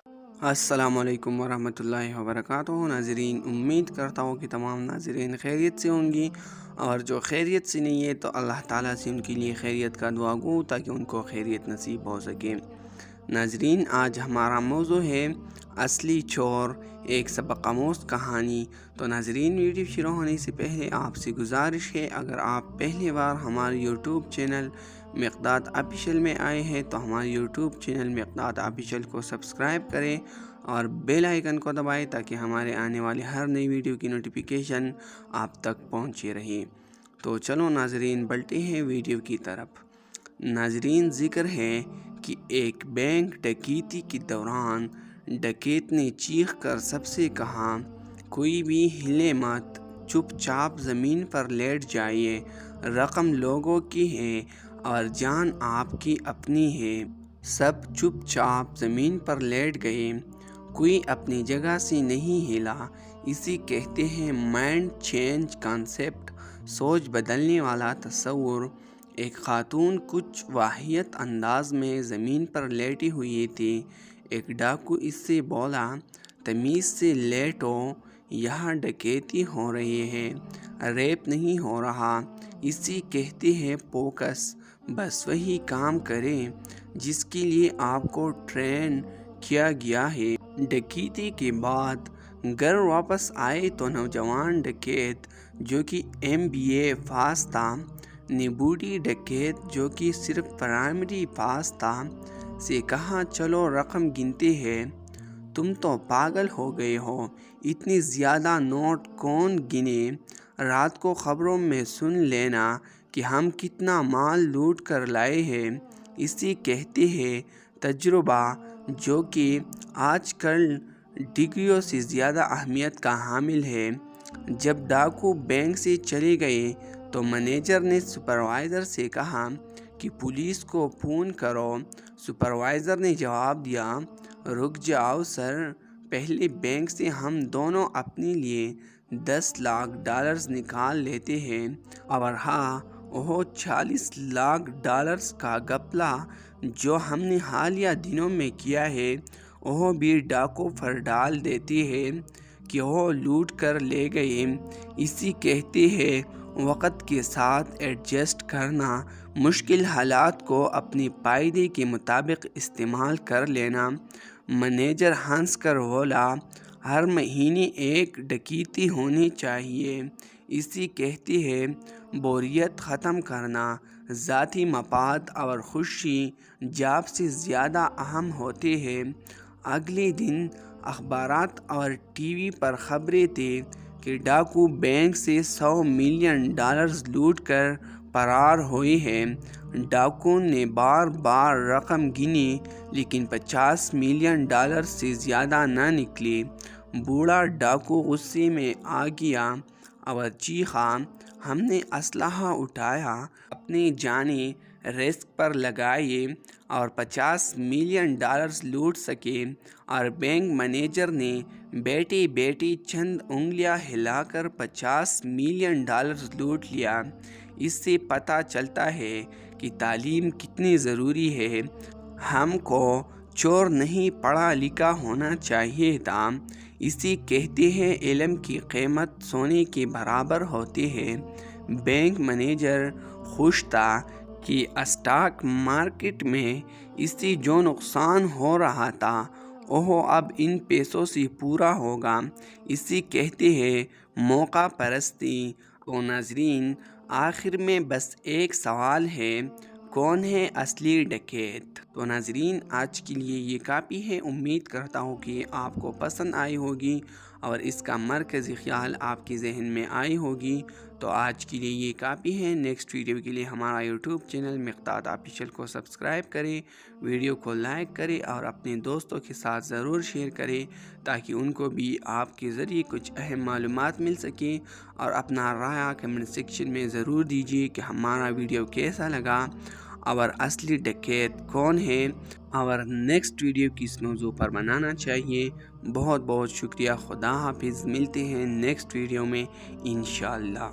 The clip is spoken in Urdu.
السلام علیکم ورحمۃ اللہ وبرکاتہ ناظرین، امید کرتا ہوں کہ تمام ناظرین خیریت سے ہوں گی، اور جو خیریت سے نہیں ہے تو اللہ تعالیٰ سے ان کے لیے خیریت کا دعا گو تاکہ ان کو خیریت نصیب ہو سکے۔ ناظرین، آج ہمارا موضوع ہے اصلی چور، ایک سبق آموز کہانی۔ تو ناظرین، ویڈیو شروع ہونے سے پہلے آپ سے گزارش ہے، اگر آپ پہلی بار ہمارے یوٹیوب چینل مقداد آفیشیل میں آئے ہیں تو ہمارے یوٹیوب چینل مقداد آفیشیل کو سبسکرائب کریں اور بیل آئیکن کو دبائیں تاکہ ہمارے آنے والے ہر نئی ویڈیو کی نوٹیفیکیشن آپ تک پہنچے رہے۔ تو چلو ناظرین، بڑھتے ہیں ویڈیو کی طرف۔ ناظرین، ذکر ہے کہ ایک بینک ڈکیتی کے دوران ڈکیت نے چیخ کر سب سے کہا، کوئی بھی ہلے مت، چپ چاپ زمین پر لیٹ جائیے، رقم لوگوں کی ہے اور جان آپ کی اپنی ہے۔ سب چپ چاپ زمین پر لیٹ گئے، کوئی اپنی جگہ سے نہیں ہلا۔ اسی کہتے ہیں مائنڈ چینج کانسیپٹ، سوچ بدلنے والا تصور۔ ایک خاتون کچھ واہیت انداز میں زمین پر لیٹی ہوئی تھی۔ ایک ڈاکو اس سے بولا، تمیز سے لیٹو، یہاں ڈکیتی ہو رہی ہے، ریپ نہیں ہو رہا۔ اسی کہتے ہیں فوکس، بس وہی کام کریں جس کے لیے آپ کو ٹرین کیا گیا ہے۔ ڈکیتی کے بعد گھر واپس آئے تو نوجوان ڈکیت جو کہ MBA پاس تھا نے بوڑھی ڈکیت جو کہ صرف پرائمری پاس تھا سے کہا، چلو رقم گنتے ہیں۔ تم تو پاگل ہو گئے ہو، اتنی زیادہ نوٹ کون گنے؟ رات کو خبروں میں سن لینا کہ ہم کتنا مال لوٹ کر لائے ہیں۔ اسی کہتے ہیں تجربہ، جو کہ آج کل ڈگریوں سے زیادہ اہمیت کا حامل ہے۔ جب ڈاکو بینک سے چلے گئے تو مینیجر نے سپروائزر سے کہا کہ پولیس کو فون کرو۔ سپروائزر نے جواب دیا، رک جاؤ سر، پہلے بینک سے ہم دونوں اپنے لیے $10 لاکھ نکال لیتے ہیں، اور ہاں، وہ $40 لاکھ کا گھپلہ جو ہم نے حالیہ دنوں میں کیا ہے وہ بھی ڈاکو پر ڈال دیتے ہیں کہ وہ لوٹ کر لے گئے۔ اسی کہتے ہیں وقت کے ساتھ ایڈجسٹ کرنا، مشکل حالات کو اپنے فائدے کے مطابق استعمال کر لینا۔ مینیجر ہنس کر بولا، ہر مہینے ایک ڈکیتی ہونی چاہیے۔ اسی کہتے ہیں بوریت ختم کرنا، ذاتی مفاد اور خوشی جاب سے زیادہ اہم ہوتے ہیں۔ اگلے دن اخبارات اور ٹی وی پر خبریں تھیں کہ ڈاکو بینک سے $100 ملین لوٹ کر فرار ہوئے ہیں۔ ڈاکو نے بار بار رقم گنی لیکن $50 ملین سے زیادہ نہ نکلی۔ بوڑھا ڈاکو غصے میں آ گیا اور چیخا، ہم نے اسلحہ اٹھایا، اپنی جانیں رسک پر لگائیں اور $50 ملین لوٹ سکے، اور بینک مینیجر نے بیٹے بیٹے چند انگلیاں ہلا کر $50 ملین لوٹ لیا۔ اس سے پتہ چلتا ہے کہ تعلیم کتنی ضروری ہے۔ ہم کو چور نہیں پڑھا لکھا ہونا چاہیے تھا۔ اسی کہتے ہیں علم کی قیمت سونے کے برابر ہوتی ہے۔ بینک مینیجر خوش تھا کہ اسٹاک مارکیٹ میں اس سے جو نقصان ہو رہا تھا وہ اب ان پیسوں سے پورا ہوگا۔ اسی کہتے ہیں موقع پرستی۔ تو ناظرین، آخر میں بس ایک سوال ہے، کون ہے اصلی ڈکیت؟ تو ناظرین، آج کے لیے یہ کافی ہے۔ امید کرتا ہوں کہ آپ کو پسند آئی ہوگی اور اس کا مرکزی خیال آپ کے ذہن میں آئی ہوگی۔ تو آج کے لیے یہ کافی ہے۔ نیکسٹ ویڈیو کے لیے ہمارا یوٹیوب چینل مقداد آفیشیل کو سبسکرائب کریں، ویڈیو کو لائک کریں اور اپنے دوستوں کے ساتھ ضرور شیئر کریں تاکہ ان کو بھی آپ کے ذریعے کچھ اہم معلومات مل سکیں، اور اپنا رائے کمنٹ سیکشن میں ضرور دیجیے کہ ہمارا ویڈیو کیسا لگا اور اصلی ڈکیت کون ہے، اور نیکسٹ ویڈیو کس موضوع پر بنانا چاہیے۔ بہت بہت شکریہ۔ خدا حافظ، ملتے ہیں نیکسٹ ویڈیو میں انشاءاللہ۔